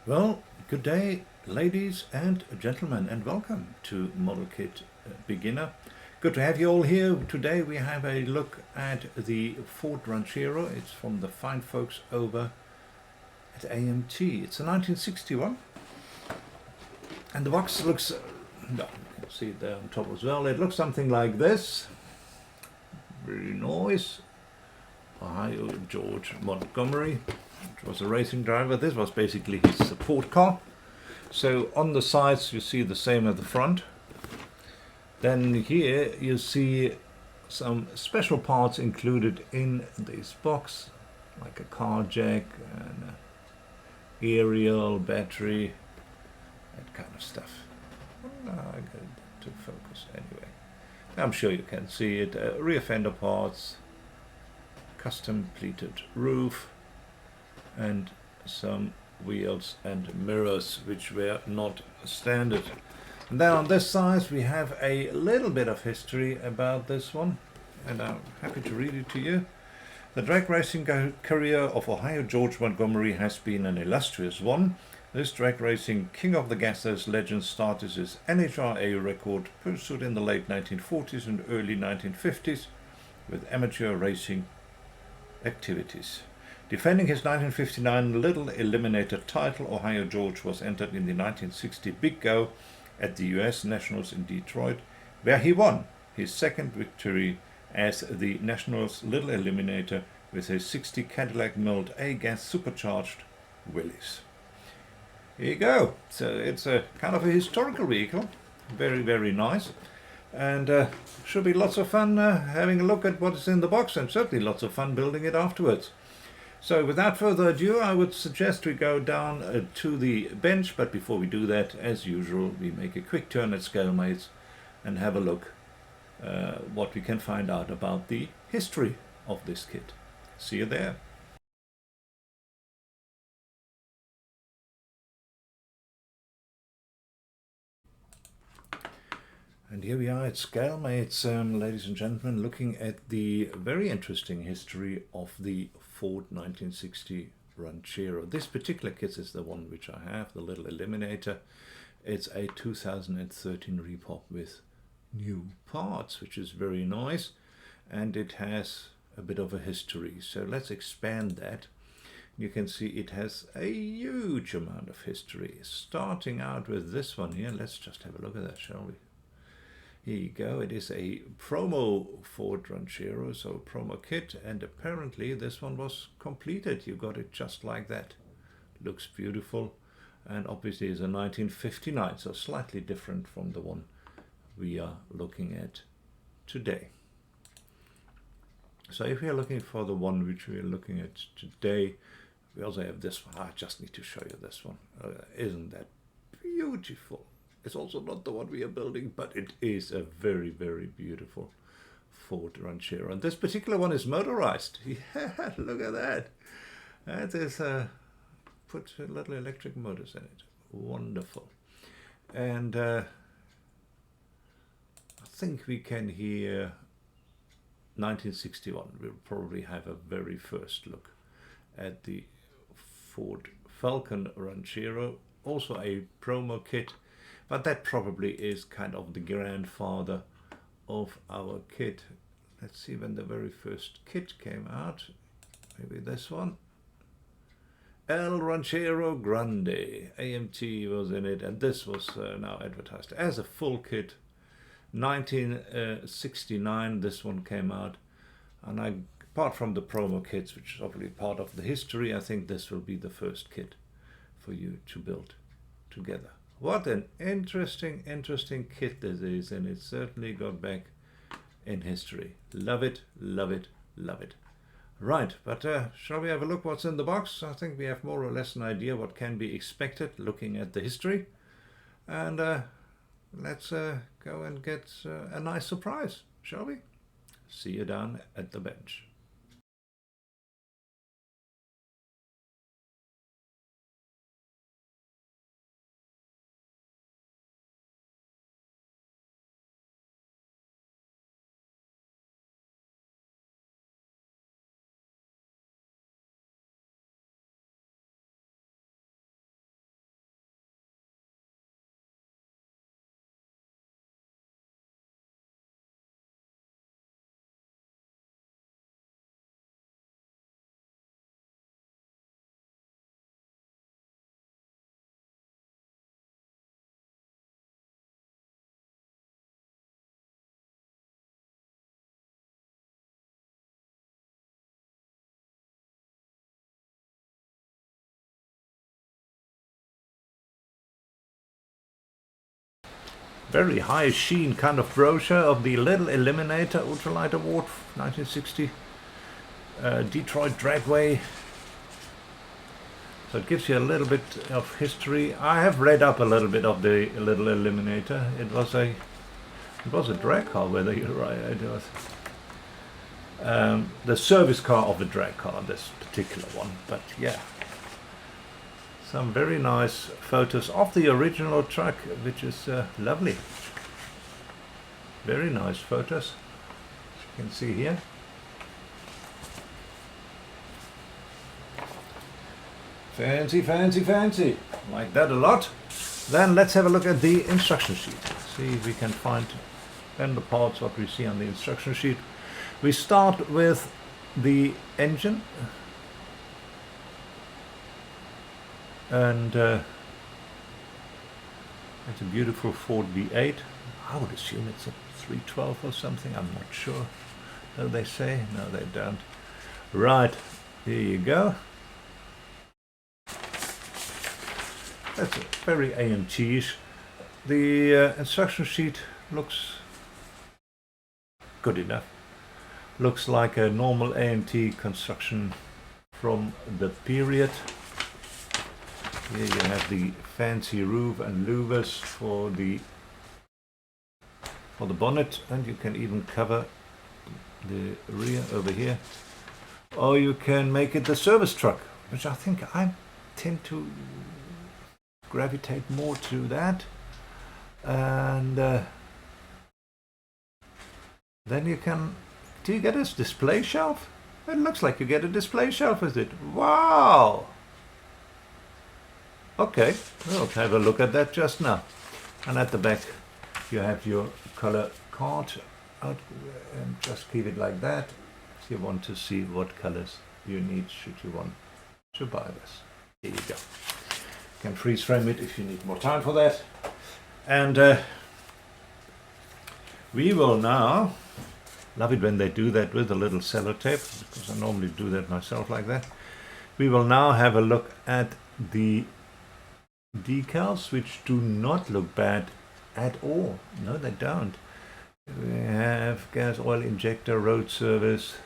Well, good day, ladies and gentlemen, and welcome to Model Kit Beginner. Good to have you all here. Today we have a look at the Ford Ranchero. It's from the fine folks over at AMT. It's a 1961, and the box looks, no, you can see it there on top as well. It looks something like this. Very nice. Ohio George Montgomery, which was a racing driver. This was basically his support car. So on the sides you see the same at the front. Then here you see some special parts included in this box, like a car jack and an aerial battery, that kind of stuff. I got it to focus anyway. I'm sure you can see it. Rear fender parts, custom pleated roof, and some wheels and mirrors which were not standard. And then on this side we have a little bit of history about this one, and I'm happy to read it to you. The drag racing career of Ohio George Montgomery has been an illustrious one. This drag racing king of the gassers legend started his NHRA record pursued in the late 1940s and early 1950s with amateur racing activities. Defending his 1959 Little Eliminator title, Ohio George was entered in the 1960 Big Go at the US Nationals in Detroit, where he won his second victory as the Nationals Little Eliminator with his 60 Cadillac milled A-gas supercharged Willys. Here you go. So it's a kind of a historical vehicle, very, very nice. And should be lots of fun having a look at what is in the box, and certainly lots of fun building it afterwards. So without further ado, I would suggest we go down to the bench, but before we do that, as usual, we make a quick turn at Scalemates and have a look what we can find out about the history of this kit. See you there. And here we are at Scalemates, ladies and gentlemen, looking at the very interesting history of the Ford 1960 Ranchero. This particular kit is the one which I have, the Little Eliminator. It's a 2013 repop with new parts, which is very nice, and it has a bit of a history. So let's expand that. You can see it has a huge amount of history, starting out with this one here. Let's just have a look at that, shall we? Here you go. It is a promo Ford Ranchero, so promo kit, and apparently this one was completed. You got it just like that. Looks beautiful, and obviously is a 1959, so slightly different from the one we are looking at today. So if we are looking for the one which we are looking at today, we also have this one. I just need to show you this one. Isn't that beautiful? It's also not the one we are building, but it is a very, very beautiful Ford Ranchero. And this particular one is motorized. Yeah, look at that. That is put little electric motors in it. Wonderful. And I think we can hear 1961. We'll probably have a very first look at the Ford Falcon Ranchero. Also a promo kit. But that probably is kind of the grandfather of our kit. Let's see when the very first kit came out. Maybe this one. El Ranchero Grande. AMT was in it, and this was now advertised as a full kit. 1969 this one came out. And apart from the promo kits, which is obviously part of the history, I think this will be the first kit for you to build together. What an interesting kit this is, and it certainly got back in history. Love it, love it, love it. Right, but shall we have a look what's in the box? I think we have more or less an idea what can be expected looking at the history. And let's go and get a nice surprise, shall we? See you down at the bench. very high sheen kind of brochure of the Little Eliminator Ultralight Award 1960 Detroit Dragway. So it gives you a little bit of history. I have read up a little bit of the Little Eliminator. It was a drag car, whether you're right. It was the service car of a drag car, this particular one. But yeah, some very nice photos of the original truck, which is lovely. Very nice photos, as you can see here. Fancy, fancy, fancy. Like that a lot. Then let's have a look at the instruction sheet. See if we can find then the parts what we see on the instruction sheet. We start with the engine. And it's a beautiful Ford V8. I would assume it's a 312 or something. I'm not sure. Do they say? No, they don't. Right, here you go. That's very AMT-ish. The instruction sheet looks good enough. Looks like a normal AMT construction from the period. Here you have the fancy roof and louvers for the bonnet, and you can even cover the rear over here. Or you can make it the service truck, which I think I tend to gravitate more to that. And then you can, do you get a display shelf? It looks like you get a display shelf with it. Wow! Okay, we'll have a look at that just now. And at the back you have your color card. And just keep it like that if you want to see what colors you need should you want to buy this. Here you go. You can freeze frame it if you need more time for that. And we will now, love it when they do that with a little sellotape, because I normally do that myself like that. We will now have a look at the decals, which do not look bad at all. No, they don't. We have gas oil injector, road service.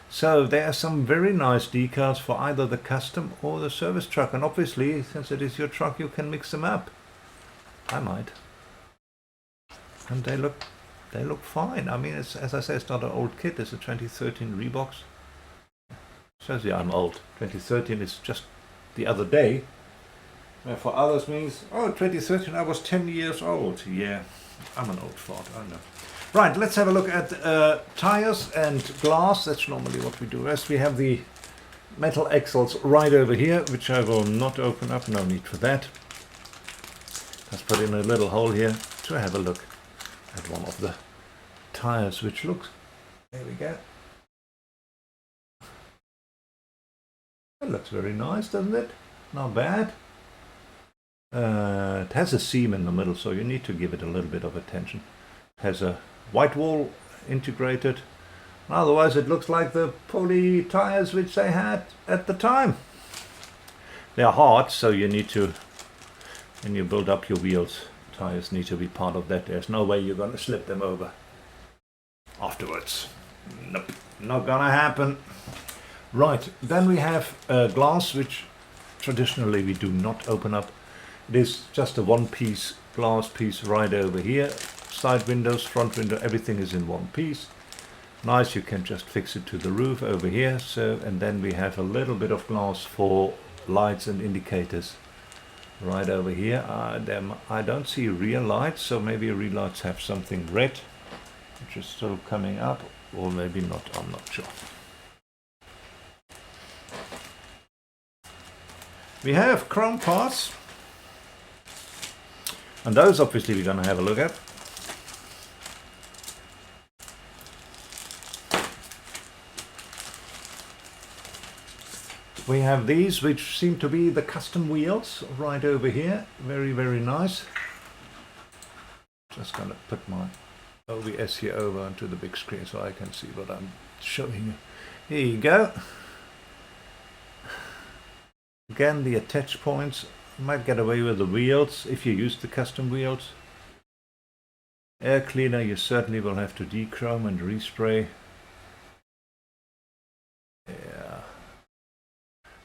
So there are some very nice decals for either the custom or the service truck, and obviously since it is your truck you can mix them up. I might. And they look fine. I mean, it's, as I say, it's not an old kit. It's a 2013 Reeboks. Shows you I'm old. 2013 is just the other day. For others means, oh, 2013 I was 10 years old. Yeah, I'm an old fart, I know. Right, let's have a look at tires and glass. That's normally what we do. As we have the metal axles right over here, which I will not open up. No need for that. Let's put in a little hole here to have a look at one of the tires, which looks, there we go. That looks very nice, doesn't it? Not bad. It has a seam in the middle, so you need to give it a little bit of attention. It has a white wall integrated. Otherwise it looks like the poly tires which they had at the time. They are hard, so you need to, when you build up your wheels, tires need to be part of that. There's no way you're going to slip them over afterwards. Nope, not gonna happen. Right, then we have glass, which traditionally we do not open up. It is just a one-piece glass piece right over here. Side windows, front window, everything is in one piece. Nice, you can just fix it to the roof over here. So, and then we have a little bit of glass for lights and indicators right over here. I don't see rear lights, so maybe rear lights have something red, which is still coming up, or maybe not, I'm not sure. We have chrome parts, and those obviously we're going to have a look at. We have these, which seem to be the custom wheels right over here. Very, very nice. Just going to put my OBS here over onto the big screen so I can see what I'm showing you. Here you go. Again, the attach points. You might get away with the wheels if you use the custom wheels. Air cleaner you certainly will have to dechrome and respray. Yeah.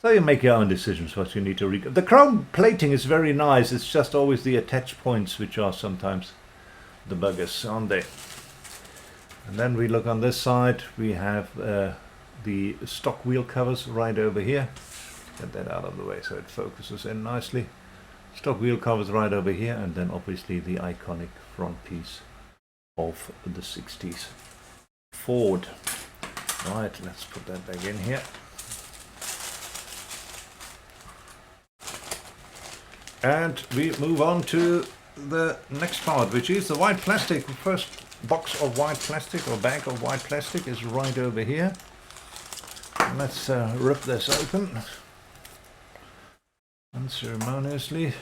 So you make your own decisions what you need to rechrome. The chrome plating is very nice. It's just always the attach points which are sometimes the buggers, aren't they? And then we look on this side. We have the stock wheel covers right over here. Get that out of the way so it focuses in nicely. Stock wheel covers right over here, and then obviously the iconic front piece of the 60s Ford. Right, let's put that back in here. And we move on to the next part, which is the white plastic. The first box of white plastic or bag of white plastic is right over here. Let's rip this open. Unceremoniously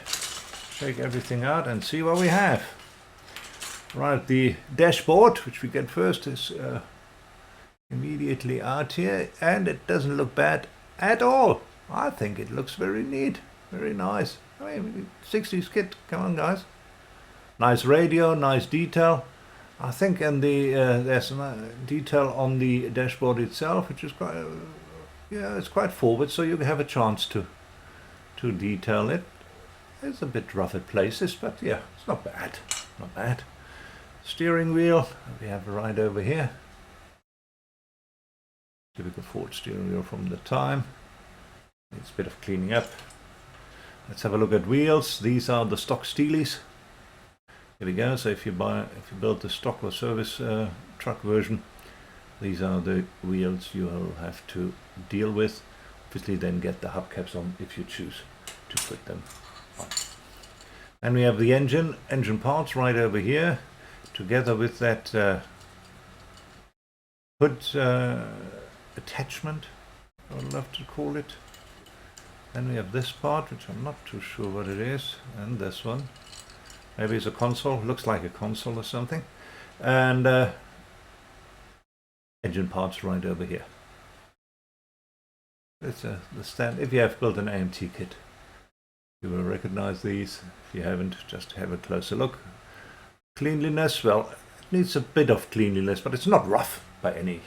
shake everything out and see what we have. Right, the dashboard, which we get first, is immediately out here, and it doesn't look bad at all. I think it looks very neat, very nice. I mean, 60s kit, come on guys. Nice radio, nice detail. I think in the there's some detail on the dashboard itself, which is quite, yeah, it's quite forward, so you have a chance to detail it. It's a bit rough at places, but yeah, it's not bad, not bad. Steering wheel, we have right over here. Typical Ford steering wheel from the time. Needs a bit of cleaning up. Let's have a look at wheels. These are the stock Steelies. Here we go. So if you build the stock or service truck version, these are the wheels you will have to deal with. Obviously, then get the hubcaps on if you choose to put them on. And we have the engine parts right over here, together with that hood attachment, I would love to call it. Then we have this part, which I'm not too sure what it is, and this one. Maybe it's a console, looks like a console or something. And engine parts right over here. It's the stand. If you have built an AMT kit, you will recognize these. If you haven't, just have a closer look. Cleanliness, well, it needs a bit of cleanliness, but it's not rough by any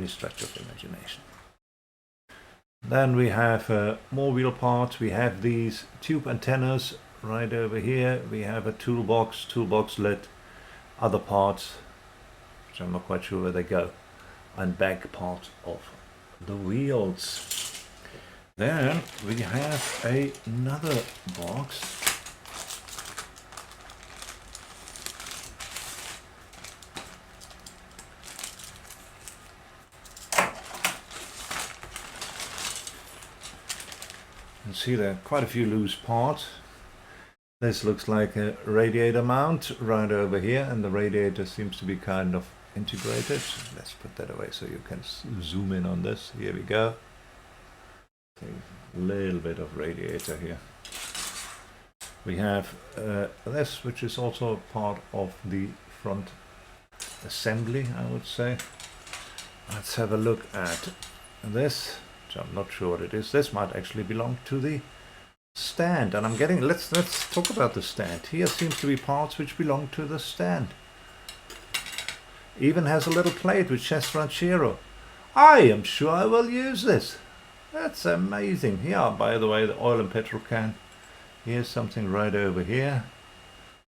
stretch of the imagination. Then we have more wheel parts. We have these tube antennas right over here. We have a toolbox lid, other parts, which I'm not quite sure where they go, and back part of the wheels. Then we have another box. You can see there are quite a few loose parts. This looks like a radiator mount right over here, and the radiator seems to be kind of integrated. Let's put that away so you can zoom in on this. Here we go. A little bit of radiator here. We have this, which is also part of the front assembly, I would say. Let's have a look at this, which I'm not sure what it is. This might actually belong to the stand, and I'm getting, let's talk about the stand. Here seems to be parts which belong to the stand. Even has a little plate which says Ranchero. I am sure I will use this. That's amazing. Yeah, by the way, the oil and petrol can. Here's something right over here,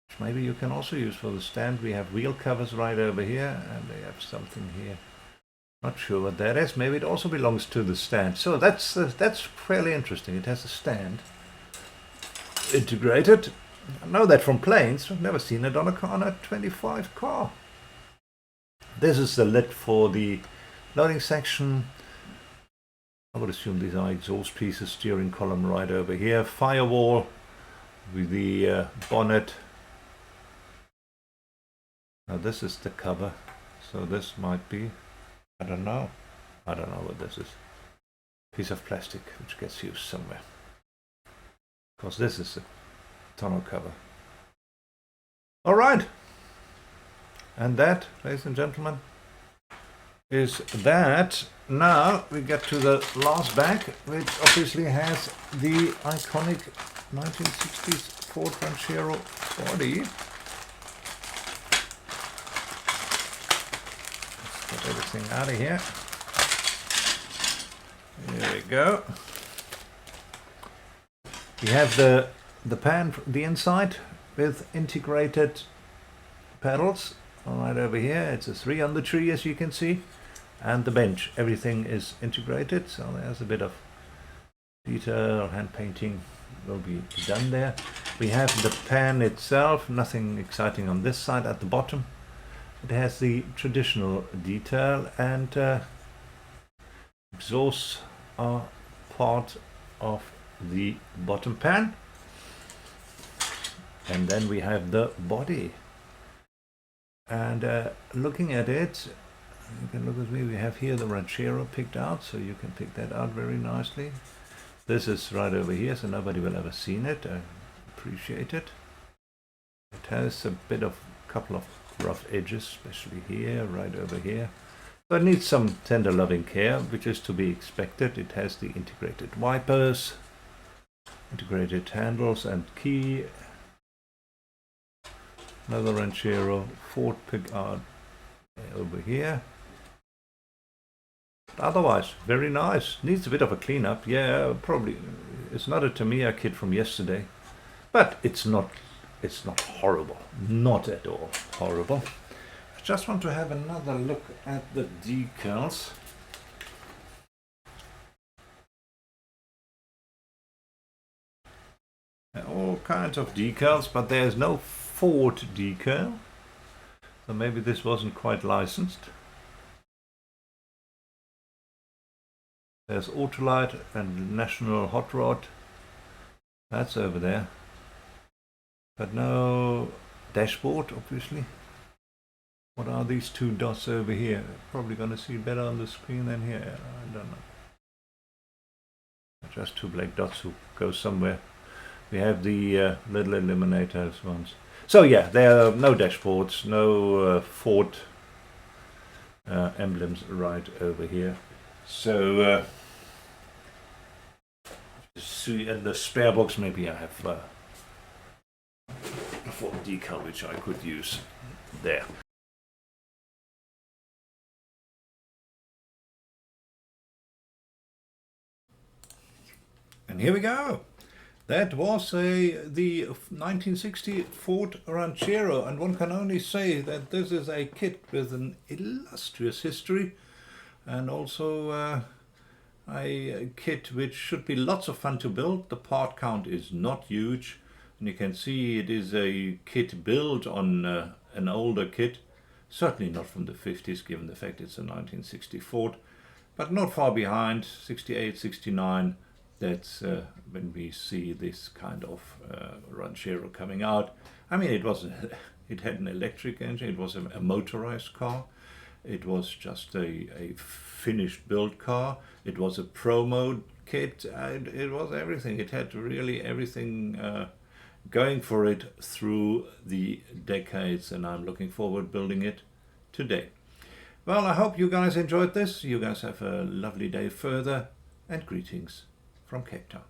which maybe you can also use for the stand. We have wheel covers right over here, and they have something here. Not sure what that is. Maybe it also belongs to the stand. So that's fairly interesting. It has a stand integrated. I know that from planes. I've never seen it on a 25 car. This is the lid for the loading section. I would assume these are exhaust pieces, steering column right over here, firewall with the bonnet. Now this is the cover, so this might be, I don't know what this is. Piece of plastic which gets used somewhere. Because this is the tonneau cover. Alright, and that, ladies and gentlemen, is that. Now we get to the last bag, which obviously has the iconic 1960s Ford Ranchero body. everything out of here. There we go. We have the pan, the inside with integrated pedals right over here. It's a 3 on the tree, as you can see, and the bench. Everything is integrated, so there's a bit of detail, hand painting will be done there. We have the pan itself, nothing exciting on this side at the bottom. It has the traditional detail, and exhausts are part of the bottom pan. And then we have the body. And looking at it, you can look with me, we have here the Ranchero picked out, so you can pick that out very nicely. This is right over here, so nobody will ever seen it. I appreciate it. It has a bit of couple of rough edges, especially here, right over here. So it needs some tender loving care, which is to be expected. It has the integrated wipers, integrated handles and key. Another Ranchero Ford pickguard over here. But otherwise, very nice. Needs a bit of a cleanup. Yeah, probably. It's not a Tamiya kit from yesterday, but it's not horrible. Not at all horrible. I just want to have another look at the decals. All kinds of decals, but there's no Ford decal, so maybe this wasn't quite licensed. There's Autolite and National Hot Rod, that's over there, but no dashboard, obviously. What are these two dots over here? Probably going to see better on the screen than here, I don't know. Just two black dots who go somewhere. We have the Little Eliminator ones. So yeah, there are no dashboards, no Ford emblems right over here. So see in the spare box, maybe I have a Ford decal which I could use there. And here we go. That was the 1960 Ford Ranchero, and one can only say that this is a kit with an illustrious history, and also a kit which should be lots of fun to build. The part count is not huge, and you can see it is a kit built on an older kit, certainly not from the 50s given the fact it's a 1960 Ford, but not far behind, 68, 69. That's when we see this kind of Ranchero coming out. I mean, it had an electric engine, it was a motorized car, it was just a finished build car, it was a promo kit, and it was everything. It had really everything going for it through the decades, and I'm looking forward building it today. Well, I hope you guys enjoyed this. You guys have a lovely day further, and greetings from Cape Town.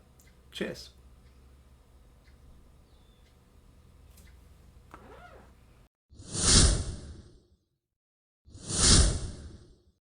Cheers.